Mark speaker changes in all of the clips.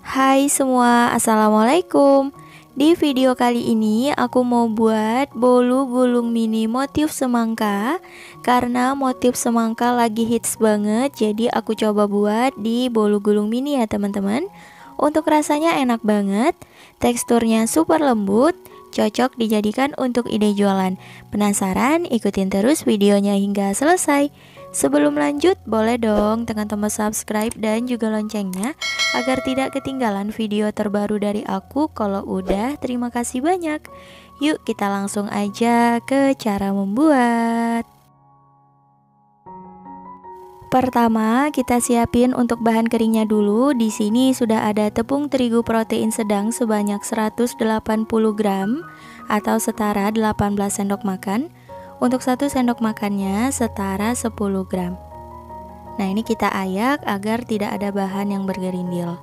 Speaker 1: Hai semua, assalamualaikum. Di video kali ini aku mau buat bolu gulung mini motif semangka. Karena motif semangka lagi hits banget, jadi aku coba buat di bolu gulung mini ya teman-teman. Untuk rasanya enak banget, teksturnya super lembut, cocok dijadikan untuk ide jualan. Penasaran? Ikutin terus videonya hingga selesai. Sebelum lanjut, boleh dong tekan tombol subscribe dan juga loncengnya agar tidak ketinggalan video terbaru dari aku. Kalau udah, terima kasih banyak. Yuk kita langsung aja ke cara membuat. Pertama, kita siapin untuk bahan keringnya dulu. Di sini sudah ada tepung terigu protein sedang sebanyak 180 gram atau setara 18 sendok makan. Untuk 1 sendok makannya setara 10 gram. Nah, ini kita ayak agar tidak ada bahan yang bergerindil.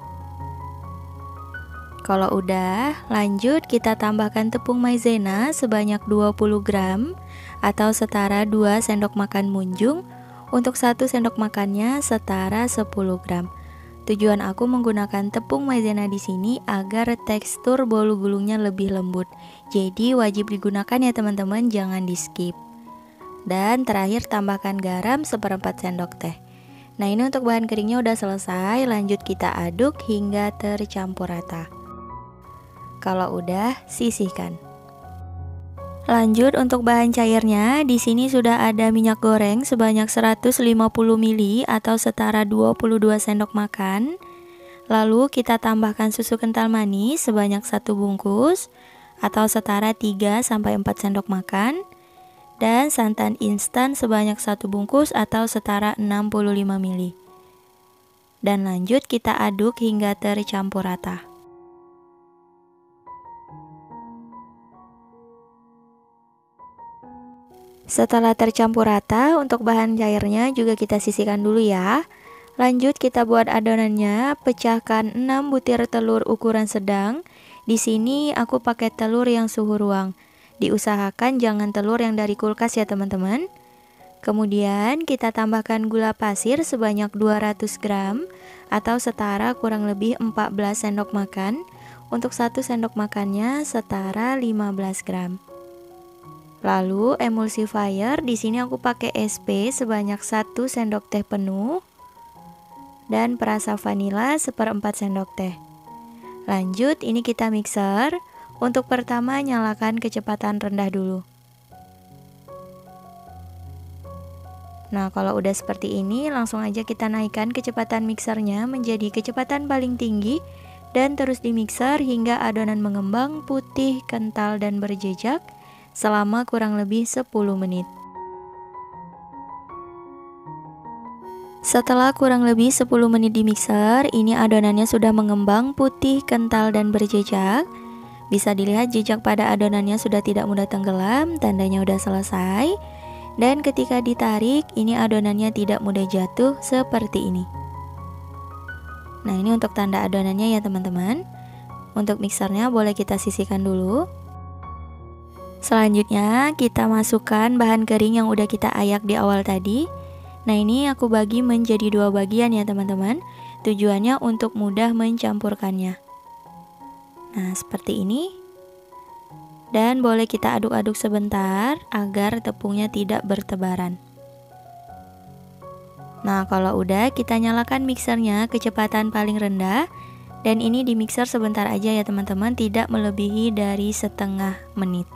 Speaker 1: Kalau udah, lanjut kita tambahkan tepung maizena sebanyak 20 gram atau setara 2 sendok makan munjung. Untuk 1 sendok makannya setara 10 gram. Tujuan aku menggunakan tepung maizena di sini agar tekstur bolu gulungnya lebih lembut. Jadi wajib digunakan ya teman-teman, jangan di skip. Dan terakhir tambahkan garam seperempat sendok teh. Nah, ini untuk bahan keringnya udah selesai, lanjut kita aduk hingga tercampur rata. Kalau udah, sisihkan. Lanjut untuk bahan cairnya, di sini sudah ada minyak goreng sebanyak 150 ml atau setara 22 sendok makan. Lalu kita tambahkan susu kental manis sebanyak 1 bungkus atau setara 3 sampai 4 sendok makan. Dan santan instan sebanyak 1 bungkus atau setara 65 ml. Dan lanjut kita aduk hingga tercampur rata. Setelah tercampur rata, untuk bahan cairnya juga kita sisihkan dulu ya. Lanjut kita buat adonannya, pecahkan 6 butir telur ukuran sedang. Di sini aku pakai telur yang suhu ruang. Diusahakan jangan telur yang dari kulkas ya teman-teman. Kemudian kita tambahkan gula pasir sebanyak 200 gram atau setara kurang lebih 14 sendok makan. Untuk 1 sendok makannya setara 15 gram. Lalu emulsifier, di sini aku pakai SP sebanyak 1 sendok teh penuh dan perasa vanila seperempat sendok teh. Lanjut, ini kita mixer. Untuk pertama, nyalakan kecepatan rendah dulu. Nah, kalau udah seperti ini, langsung aja kita naikkan kecepatan mixernya menjadi kecepatan paling tinggi dan terus dimixer hingga adonan mengembang, putih, kental, dan berjejak selama kurang lebih 10 menit. Setelah kurang lebih 10 menit dimixer, ini adonannya sudah mengembang, putih, kental, dan berjejak. Bisa dilihat jejak pada adonannya sudah tidak mudah tenggelam, tandanya udah selesai. Dan ketika ditarik, ini adonannya tidak mudah jatuh seperti ini. Nah, ini untuk tanda adonannya ya teman-teman. Untuk mixernya boleh kita sisihkan dulu. Selanjutnya kita masukkan bahan kering yang udah kita ayak di awal tadi. Nah, ini aku bagi menjadi 2 bagian ya teman-teman. Tujuannya untuk mudah mencampurkannya. Nah, seperti ini. Dan boleh kita aduk-aduk sebentar agar tepungnya tidak bertebaran. Nah, kalau udah, kita nyalakan mixernya kecepatan paling rendah. Dan ini di mixer sebentar aja ya teman-teman, tidak melebihi dari setengah menit.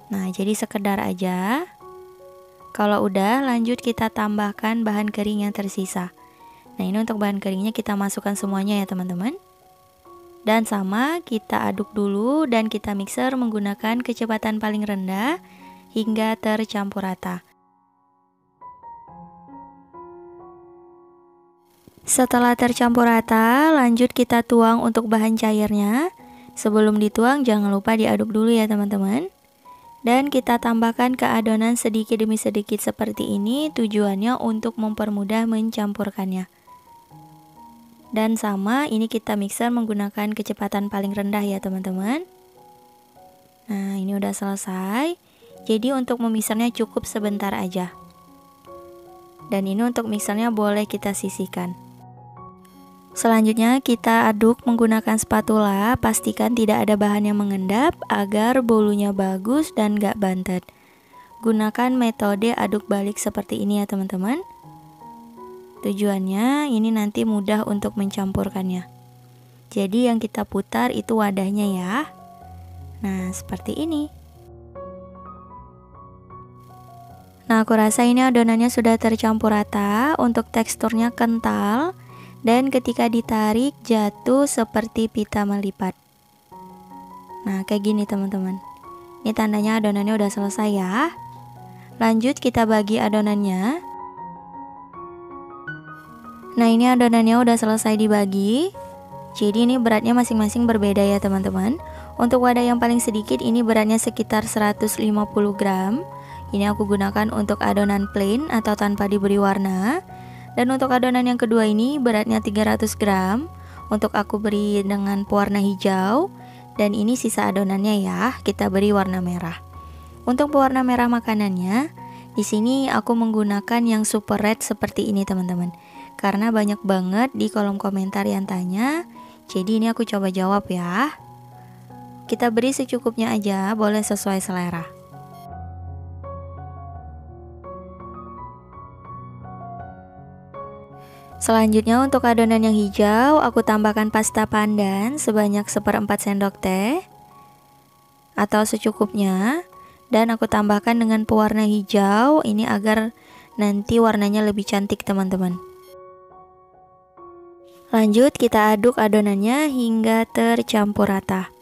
Speaker 1: Nah, jadi sekedar aja. Kalau udah, lanjut kita tambahkan bahan kering yang tersisa. Nah, ini untuk bahan keringnya kita masukkan semuanya ya teman-teman. Dan sama, kita aduk dulu dan kita mixer menggunakan kecepatan paling rendah hingga tercampur rata. Setelah tercampur rata, lanjut kita tuang untuk bahan cairnya. Sebelum dituang, jangan lupa diaduk dulu ya teman-teman. Dan kita tambahkan ke adonan sedikit demi sedikit seperti ini, tujuannya untuk mempermudah mencampurkannya. Dan sama, ini kita mixer menggunakan kecepatan paling rendah ya teman-teman. Nah, ini udah selesai. Jadi untuk memixernya cukup sebentar aja. Dan ini untuk mixernya boleh kita sisihkan. Selanjutnya kita aduk menggunakan spatula, pastikan tidak ada bahan yang mengendap agar bolunya bagus dan gak bantet. Gunakan metode aduk balik seperti ini ya teman-teman. Tujuannya ini nanti mudah untuk mencampurkannya. Jadi yang kita putar itu wadahnya ya. Nah, seperti ini. Nah, aku rasa ini adonannya sudah tercampur rata, untuk teksturnya kental. Dan ketika ditarik jatuh seperti pita melipat. Nah kayak gini teman-teman. Ini tandanya adonannya udah selesai ya. Lanjut kita bagi adonannya. Nah ini adonannya udah selesai dibagi. Jadi ini beratnya masing-masing berbeda ya teman-teman. Untuk wadah yang paling sedikit ini beratnya sekitar 150 gram. Ini aku gunakan untuk adonan plain atau tanpa diberi warna. Dan untuk adonan yang kedua ini beratnya 300 gram. Untuk aku beri dengan pewarna hijau. Dan ini sisa adonannya ya, kita beri warna merah. Untuk pewarna merah makanannya, di sini aku menggunakan yang super red seperti ini teman-teman. Karena banyak banget di kolom komentar yang tanya. Jadi ini aku coba jawab ya. Kita beri secukupnya aja, boleh sesuai selera. Selanjutnya untuk adonan yang hijau, aku tambahkan pasta pandan sebanyak 1/4 sendok teh atau secukupnya. Dan aku tambahkan dengan pewarna hijau, ini agar nanti warnanya lebih cantik teman-teman. Lanjut kita aduk adonannya hingga tercampur rata.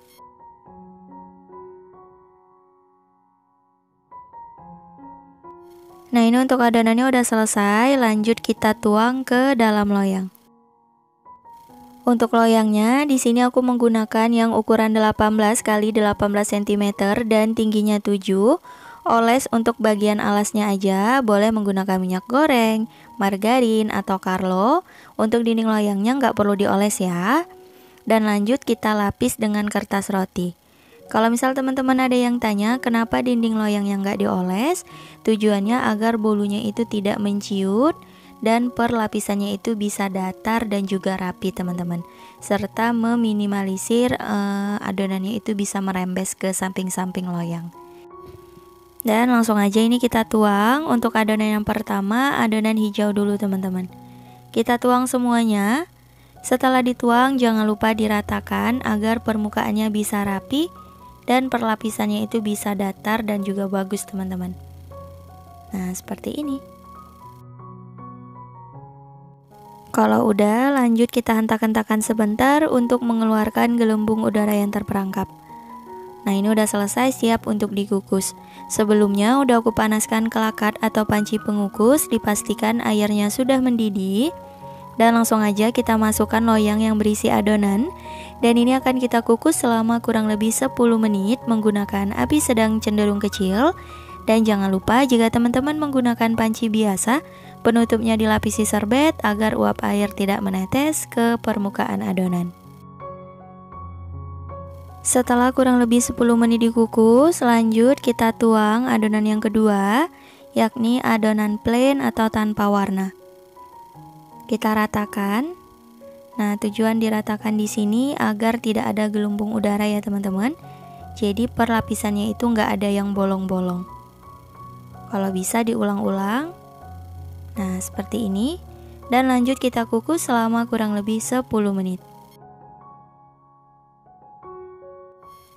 Speaker 1: Nah ini untuk adonannya udah selesai, lanjut kita tuang ke dalam loyang. Untuk loyangnya di sini aku menggunakan yang ukuran 18 x 18 cm dan tingginya 7. Oles untuk bagian alasnya aja, boleh menggunakan minyak goreng, margarin atau Carlo. Untuk dinding loyangnya nggak perlu dioles ya. Dan lanjut kita lapis dengan kertas roti. Kalau misal teman-teman ada yang tanya kenapa dinding loyang yang nggak dioles, tujuannya agar bolunya itu tidak menciut dan perlapisannya itu bisa datar dan juga rapi teman-teman, serta meminimalisir adonannya itu bisa merembes ke samping-samping loyang. Dan langsung aja ini kita tuang. Untuk adonan yang pertama, adonan hijau dulu teman-teman. Kita tuang semuanya. Setelah dituang jangan lupa diratakan agar permukaannya bisa rapi dan perlapisannya itu bisa datar dan juga bagus teman-teman. Nah seperti ini. Kalau udah, lanjut kita hentak-hentakan sebentar untuk mengeluarkan gelembung udara yang terperangkap. Nah ini udah selesai, siap untuk dikukus. Sebelumnya udah aku panaskan kelakat atau panci pengukus, dipastikan airnya sudah mendidih. Dan langsung aja kita masukkan loyang yang berisi adonan. Dan ini akan kita kukus selama kurang lebih 10 menit menggunakan api sedang cenderung kecil. Dan jangan lupa jika teman-teman menggunakan panci biasa, penutupnya dilapisi serbet agar uap air tidak menetes ke permukaan adonan. Setelah kurang lebih 10 menit dikukus, lanjut kita tuang adonan yang kedua, yakni adonan plain atau tanpa warna. Kita ratakan. Nah, tujuan diratakan di sini agar tidak ada gelembung udara ya teman-teman. Jadi perlapisannya itu nggak ada yang bolong-bolong. Kalau bisa diulang-ulang. Nah, seperti ini. Dan lanjut kita kukus selama kurang lebih 10 menit.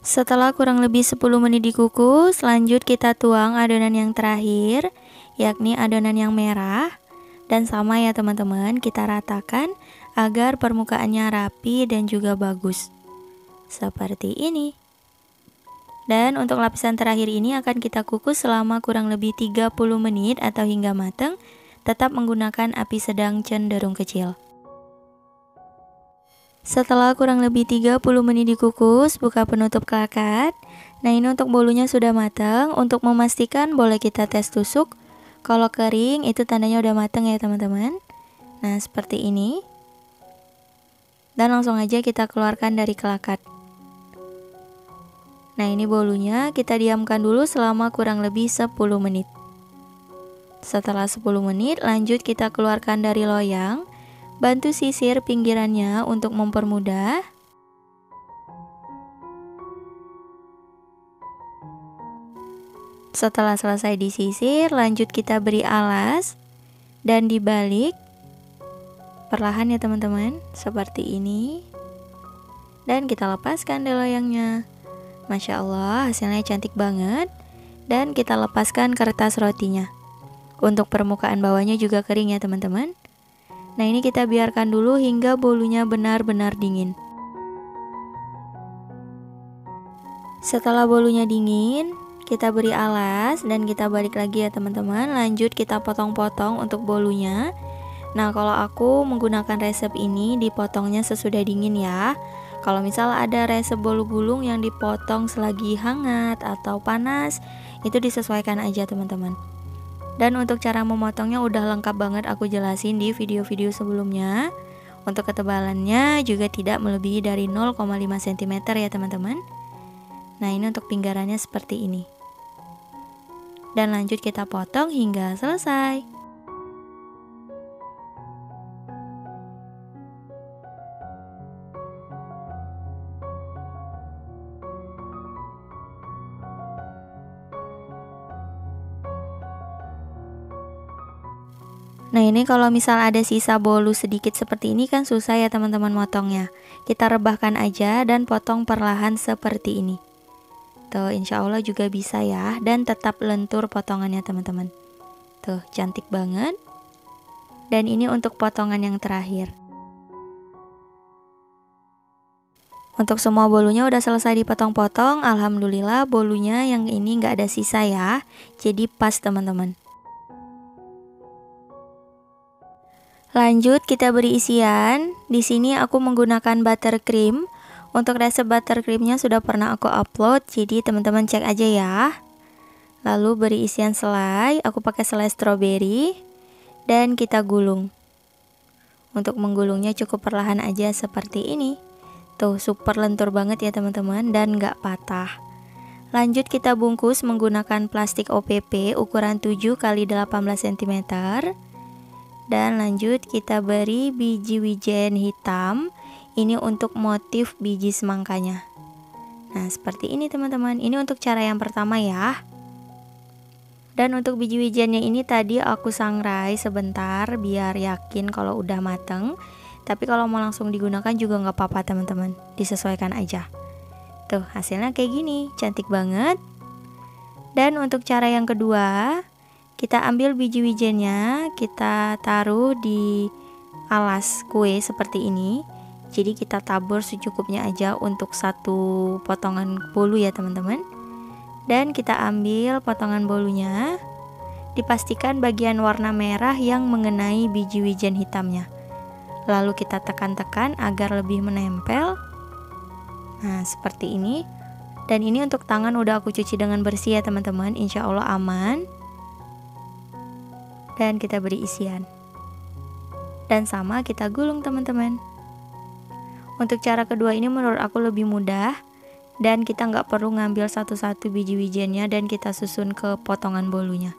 Speaker 1: Setelah kurang lebih 10 menit dikukus, lanjut kita tuang adonan yang terakhir, yakni adonan yang merah. Dan sama ya teman-teman, kita ratakan agar permukaannya rapi dan juga bagus. Seperti ini. Dan untuk lapisan terakhir ini akan kita kukus selama kurang lebih 30 menit atau hingga matang, tetap menggunakan api sedang cenderung kecil. Setelah kurang lebih 30 menit dikukus, buka penutup kelakat. Nah ini untuk bolunya sudah matang. Untuk memastikan boleh kita tes tusuk. Kalau kering itu tandanya udah matang ya teman-teman. Nah seperti ini. Dan langsung aja kita keluarkan dari kelakat. Nah ini bolunya kita diamkan dulu selama kurang lebih 10 menit. Setelah 10 menit lanjut kita keluarkan dari loyang. Bantu sisir pinggirannya untuk mempermudah. Setelah selesai disisir, lanjut kita beri alas dan dibalik perlahan ya teman-teman, seperti ini. Dan kita lepaskan deh loyangnya. Masya Allah, hasilnya cantik banget. Dan kita lepaskan kertas rotinya. Untuk permukaan bawahnya juga kering ya teman-teman. Nah, ini kita biarkan dulu hingga bolunya benar-benar dingin. Setelah bolunya dingin, kita beri alas dan kita balik lagi ya teman-teman. Lanjut kita potong-potong untuk bolunya. Nah, kalau aku menggunakan resep ini dipotongnya sesudah dingin ya. Kalau misal ada resep bolu gulung yang dipotong selagi hangat atau panas, itu disesuaikan aja teman-teman. Dan untuk cara memotongnya udah lengkap banget aku jelasin di video-video sebelumnya. Untuk ketebalannya juga tidak melebihi dari 0,5 cm ya teman-teman. Nah, ini untuk pinggarannya seperti ini. Dan lanjut kita potong hingga selesai. Nah, ini kalau misal ada sisa bolu sedikit seperti ini kan susah ya teman-teman motongnya. Kita rebahkan aja dan potong perlahan seperti ini. Tuh, insya Allah juga bisa ya. Dan tetap lentur potongannya teman-teman. Tuh, cantik banget. Dan ini untuk potongan yang terakhir. Untuk semua bolunya udah selesai dipotong-potong. Alhamdulillah bolunya yang ini nggak ada sisa ya. Jadi pas teman-teman. Lanjut kita beri isian. Di sini aku menggunakan buttercream. Untuk resep buttercreamnya sudah pernah aku upload, jadi teman-teman cek aja ya. Lalu beri isian selai, aku pakai selai stroberi dan kita gulung. Untuk menggulungnya cukup perlahan aja seperti ini. Tuh, super lentur banget ya teman-teman dan nggak patah. Lanjut kita bungkus menggunakan plastik OPP ukuran 7 x 18 cm. Dan lanjut kita beri biji wijen hitam. Ini untuk motif biji semangkanya. Nah, seperti ini teman-teman. Ini untuk cara yang pertama ya. Dan untuk biji wijennya ini tadi aku sangrai sebentar biar yakin kalau udah mateng. Tapi kalau mau langsung digunakan juga nggak apa-apa teman-teman. Disesuaikan aja. Tuh, hasilnya kayak gini. Cantik banget. Dan untuk cara yang kedua, kita ambil biji wijennya, kita taruh di alas kue seperti ini. Jadi kita tabur secukupnya aja untuk satu potongan bolu ya teman-teman. Dan kita ambil potongan bolunya. Dipastikan bagian warna merah yang mengenai biji wijen hitamnya. Lalu kita tekan-tekan agar lebih menempel. Nah, seperti ini. Dan ini untuk tangan udah aku cuci dengan bersih ya teman-teman. Insya Allah aman. Dan kita beri isian. Dan sama kita gulung teman-teman. Untuk cara kedua ini menurut aku lebih mudah. Dan kita nggak perlu ngambil satu-satu biji wijennya dan kita susun ke potongan bolunya.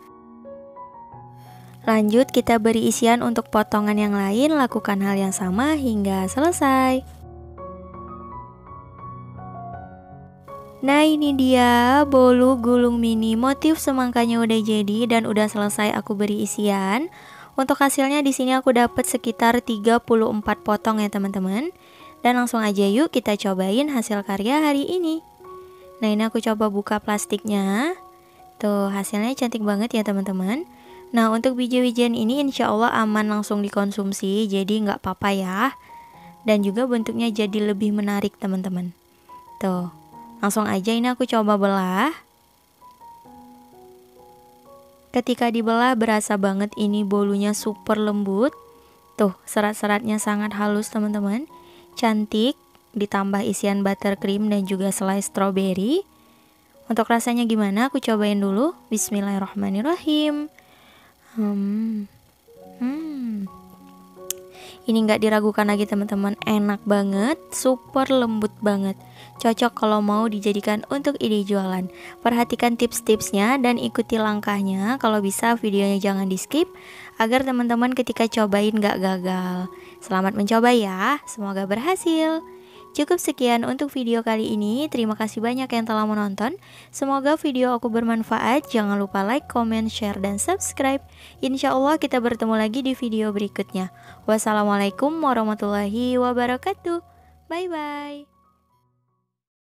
Speaker 1: Lanjut kita beri isian untuk potongan yang lain. Lakukan hal yang sama hingga selesai. Nah, ini dia bolu gulung mini. Motif semangkanya udah jadi dan udah selesai aku beri isian. Untuk hasilnya di sini aku dapat sekitar 34 potong ya teman-teman. Dan langsung aja yuk kita cobain hasil karya hari ini. Nah, ini aku coba buka plastiknya. Tuh, hasilnya cantik banget ya teman-teman. Nah, untuk biji wijen ini insya Allah aman langsung dikonsumsi. Jadi nggak apa-apa ya. Dan juga bentuknya jadi lebih menarik teman-teman. Tuh, langsung aja ini aku coba belah. Ketika dibelah berasa banget ini bolunya super lembut. Tuh, serat-seratnya sangat halus teman-teman. Cantik, ditambah isian buttercream dan juga selai stroberi. Untuk rasanya gimana? Aku cobain dulu. Bismillahirrahmanirrahim. Ini nggak diragukan lagi teman-teman, enak banget, super lembut banget. Cocok kalau mau dijadikan untuk ide jualan. Perhatikan tips-tipsnya dan ikuti langkahnya. Kalau bisa videonya jangan di skip agar teman-teman ketika cobain nggak gagal. Selamat mencoba ya, semoga berhasil. Cukup sekian untuk video kali ini. Terima kasih banyak yang telah menonton. Semoga video aku bermanfaat. Jangan lupa like, comment, share, dan subscribe. Insya Allah kita bertemu lagi di video berikutnya. Wassalamualaikum warahmatullahi wabarakatuh. Bye bye.